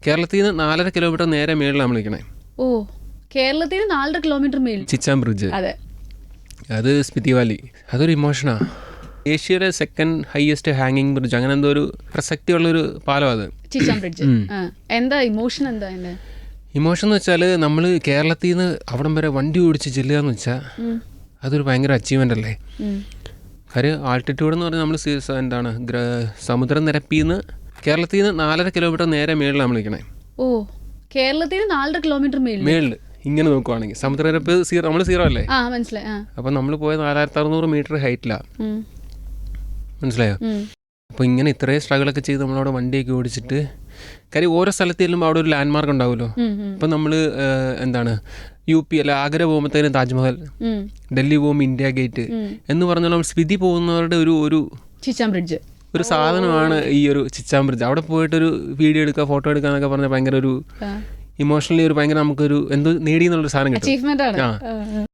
കേരളത്തിൽ നിന്ന് 4.5 കിലോമീറ്റർ നേരെ മേളിൽ നമ്മൾ നിൽക്കണേ. ഓ, കേരളത്തിൽ 4.5 കിലോമീറ്റർ മേളിൽ ചിച്ചാം ബ്രിഡ്ജ്. അതെ, അത് സ്പിതി വാലി. അതൊരു ഇമോഷനാണ്. ഏഷ്യയിലെ 2nd ഹയസ്റ്റ് ഹാങ്ങിങ് ബ്രിഡ്ജ്, അങ്ങനെ എന്തോ ഒരു പ്രസക്തിയുള്ളൊരു പാലം അത് ചിച്ചാം ബ്രിഡ്ജ്. എന്താ ഇമോഷൻ? എന്താ എൻ്റെ ഇമോഷൻ എന്ന് വെച്ചാൽ നമ്മൾ കേരളത്തിൽ നിന്ന് അവിടം വരെ വണ്ടി ഓടിച്ച് ചെല്ലുക എന്ന് വെച്ചാൽ അതൊരു ഭയങ്കര അച്ചീവ്മെൻ്റ് അല്ലേ. കാര്യം ആൾട്ടിറ്റ്യൂഡ് എന്ന് പറഞ്ഞാൽ നമ്മൾ എന്താണ് സമുദ്രനിരപ്പിൽ നിന്ന് കേരളത്തിൽ നിന്ന് 4.5 കിലോമീറ്റർ നേരെ മേളിൽ നമ്മൾ നിൽക്കണേ. ഓ, കേരളത്തിൽ 4.5 കിലോമീറ്റർ മേളിൽ ഇങ്ങനെ നോക്കുവാണെങ്കിൽ സമുദ്രനിരപ്പ് നമ്മൾ 0 അല്ലേ. മനസ്സിലായി. അപ്പം നമ്മൾ പോയ 4600 മീറ്റർ ഹൈറ്റിലാണ്. മനസ്സിലായോ? അപ്പോൾ ഇങ്ങനെ ഇത്രയും സ്ട്രഗിളൊക്കെ ചെയ്ത് നമ്മളവിടെ വണ്ടിയൊക്കെ ഓടിച്ചിട്ട്, കാര്യം ഓരോ സ്ഥലത്ത് ചെല്ലുമ്പോൾ അവിടെ ഒരു ലാൻഡ് മാർക്ക് ഉണ്ടാവുമല്ലോ. ഇപ്പം നമ്മൾ എന്താണ് UP അല്ല ആഗ്ര പോകുമ്പോഴത്തേനും താജ്മഹൽ, ഡൽഹി പോകുമ്പോൾ ഇന്ത്യ ഗേറ്റ് എന്ന് പറഞ്ഞാൽ നമ്മൾ സ്പിതി പോകുന്നവരുടെ ഒരു ചിച്ചാം ബ്രിഡ്ജ് ഒരു സാധനമാണ് ഈ ഒരു ചിച്ചാം ബ്രിഡ്ജ്. അവിടെ പോയിട്ടൊരു വീഡിയോ എടുക്കുക, ഫോട്ടോ എടുക്കുക എന്നൊക്കെ പറഞ്ഞാൽ ഭയങ്കര ഒരു ഇമോഷണലി ഒരു ഭയങ്കര നമുക്കൊരു എന്തോ നേടി എന്നുള്ളൊരു സാധനം കിട്ടും. അച്ചീവ്മെന്റ് ആണ്.